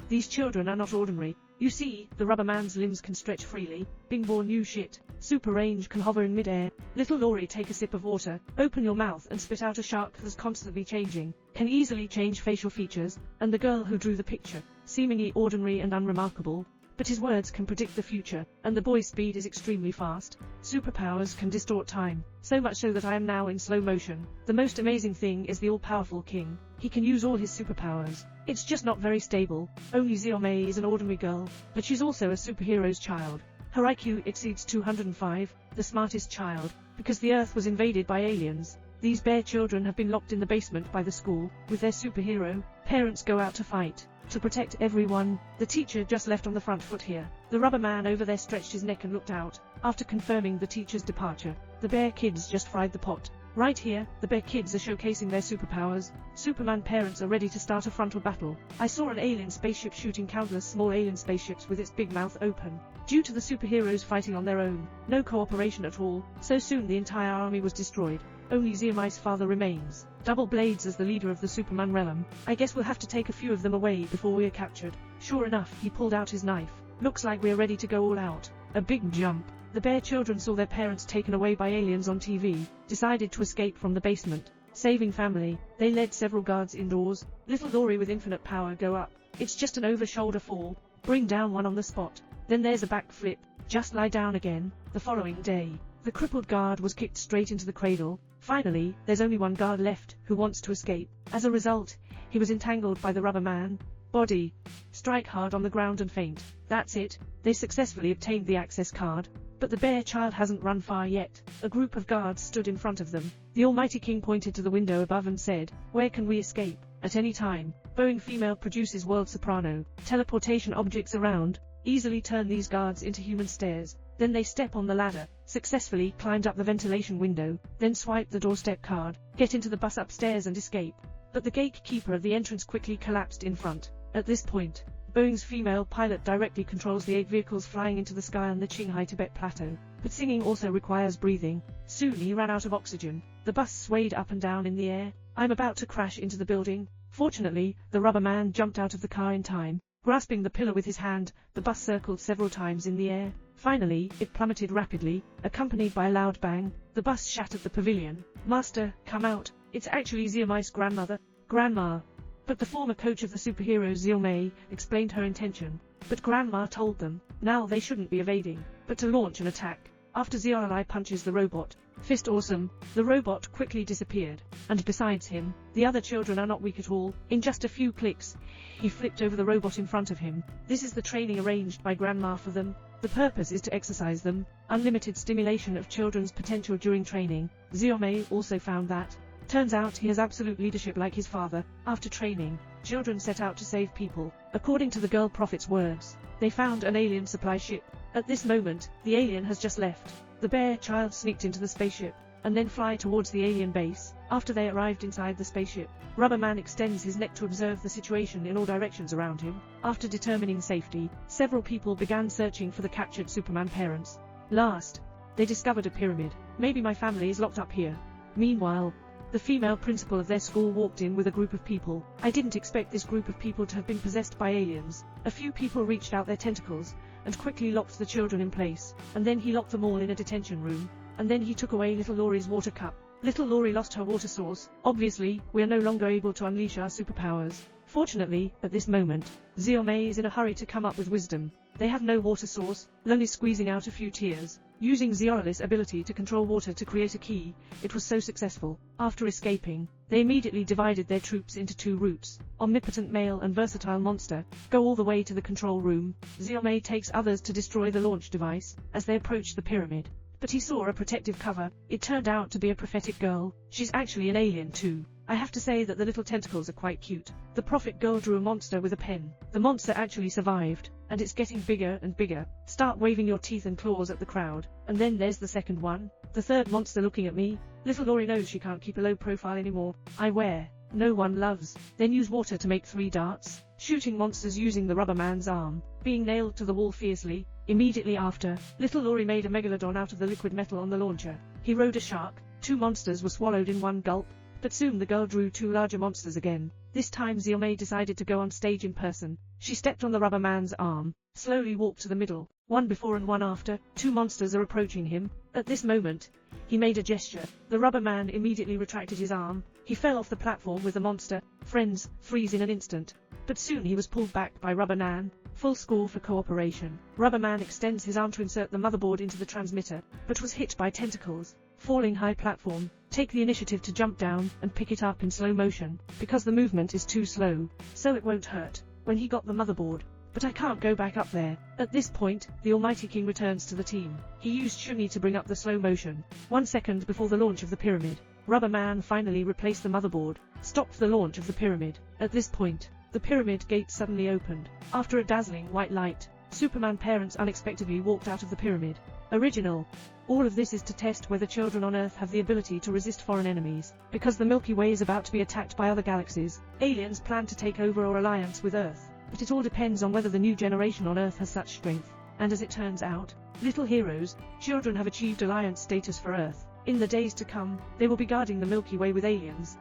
These children are not ordinary. You see, the rubber man's limbs can stretch freely. Bing bore new shit. Super range, can hover in mid-air. Little Laurie, take a sip of water, open your mouth and spit out a shark that's constantly changing, can easily change facial features, and the girl who drew the picture, seemingly ordinary and unremarkable, but his words can predict the future, and the boy's speed is extremely fast. Superpowers can distort time, so much so that I am now in slow motion. The most amazing thing is the all-powerful king. He can use all his superpowers. It's just not very stable. Only Xiaomei is an ordinary girl, but she's also a superhero's child. Her IQ exceeds 205, the smartest child, because the Earth was invaded by aliens. These bear children have been locked in the basement by the school, with their superhero. Parents go out to fight, to protect everyone. The teacher just left on the front foot here. The rubber man over there stretched his neck and looked out. After confirming the teacher's departure, the bear kids just fried the pot. Right here, the bear kids are showcasing their superpowers. Superman parents are ready to start a frontal battle. I saw an alien spaceship shooting countless small alien spaceships with its big mouth open. Due to the superheroes fighting on their own, no cooperation at all, so soon the entire army was destroyed. Only Xiaomei's father remains. Double Blades as the leader of the Superman realm. I guess we'll have to take a few of them away before we are captured. Sure enough, he pulled out his knife. Looks like we're ready to go all out. A big jump. The bear children saw their parents taken away by aliens on TV, decided to escape from the basement. Saving family, they led several guards indoors. Little Laurie with infinite power go up. It's just an over-shoulder fall. Bring down one on the spot. Then there's a backflip. Just lie down again. The following day, the crippled guard was kicked straight into the cradle. Finally, there's only one guard left, who wants to escape. As a result, he was entangled by the rubber man. Body. Strike hard on the ground and faint. That's it. They successfully obtained the access card. But the bear child hasn't run far yet. A group of guards stood in front of them. The almighty king pointed to the window above and said, "Where can we escape?" At any time. Boeing female produces world soprano. Teleportation objects around. Easily turn these guards into human stairs. Then they step on the ladder, successfully climbed up the ventilation window, then swipe the doorstep card, get into the bus upstairs and escape. But the gatekeeper of the entrance quickly collapsed in front. At this point, Boeing's female pilot directly controls the 8 vehicles flying into the sky on the Qinghai Tibet Plateau. But singing also requires breathing. Soon he ran out of oxygen. The bus swayed up and down in the air. I'm about to crash into the building. Fortunately, the rubber man jumped out of the car in time. Grasping the pillar with his hand, the bus circled several times in the air. Finally, it plummeted rapidly, accompanied by a loud bang. The bus shattered the pavilion. "Master, come out. It's actually Xiaomei's grandmother." "Grandma." But the former coach of the superheroes, Xiaomei, explained her intention. But Grandma told them, now they shouldn't be evading, but to launch an attack. After Xiaomei punches the robot, fist awesome, the robot quickly disappeared. And besides him, the other children are not weak at all. In just a few clicks, he flipped over the robot in front of him. This is the training arranged by Grandma for them. The purpose is to exercise them. Unlimited stimulation of children's potential during training. Xiaomei also found that. Turns out he has absolute leadership like his father. After training, children set out to save people. According to the girl prophet's words, they found an alien supply ship. At this moment, the alien has just left. The bear child sneaked into the spaceship, and then fly towards the alien base. After they arrived inside the spaceship, Rubber Man extends his neck to observe the situation in all directions around him. After determining safety, several people began searching for the captured Superman parents. Last, they discovered a pyramid. Maybe my family is locked up here. Meanwhile, the female principal of their school walked in with a group of people. I didn't expect this group of people to have been possessed by aliens. A few people reached out their tentacles, and quickly locked the children in place, and then he locked them all in a detention room, and then he took away little Laurie's water cup. Little Laurie lost her water source. Obviously, we are no longer able to unleash our superpowers. Fortunately, at this moment, Xiaomei is in a hurry to come up with wisdom. They have no water source, only squeezing out a few tears. Using Xiaomei's ability to control water to create a key, it was so successful. After escaping, they immediately divided their troops into 2 routes. Omnipotent male and versatile monster go all the way to the control room. Xiaomei takes others to destroy the launch device. As they approach the pyramid, but he saw a protective cover. It turned out to be a prophetic girl. She's actually an alien too. I have to say that the little tentacles are quite cute. The prophet girl drew a monster with a pen. The monster actually survived, and it's getting bigger and bigger. Start waving your teeth and claws at the crowd. And then there's the second one. The third monster looking at me. Little Laurie knows she can't keep a low profile anymore. I wear. No one loves. Then use water to make 3 darts. Shooting monsters using the rubber man's arm. Being nailed to the wall fiercely. Immediately after, little Laurie made a megalodon out of the liquid metal on the launcher. He rode a shark. 2 monsters were swallowed in one gulp. But soon the girl drew 2 larger monsters again. This time Xiaomei decided to go on stage in person. She stepped on the rubber man's arm, slowly walked to the middle. One before and one after, two monsters are approaching him. At this moment, he made a gesture. The rubber man immediately retracted his arm. He fell off the platform with the monster friends freeze in an instant. But soon he was pulled back by Rubber Man. Full score for cooperation. Rubber Man extends his arm to insert the motherboard into the transmitter, but was hit by tentacles. Falling high platform. Take the initiative to jump down and pick it up in slow motion, because the movement is too slow, so it won't hurt. When he got the motherboard. But I can't go back up there. At this point, the Almighty King returns to the team. He used Shunyi to bring up the slow motion. 1 second before the launch of the pyramid. Rubber Man finally replaced the motherboard, stopped the launch of the pyramid. At this point, the pyramid gate suddenly opened. After a dazzling white light, Superman parents unexpectedly walked out of the pyramid. Original. All of this is to test whether children on Earth have the ability to resist foreign enemies. Because the Milky Way is about to be attacked by other galaxies, aliens plan to take over or alliance with Earth. But it all depends on whether the new generation on Earth has such strength. And as it turns out, little heroes, children have achieved alliance status for Earth. In the days to come, they will be guarding the Milky Way with aliens.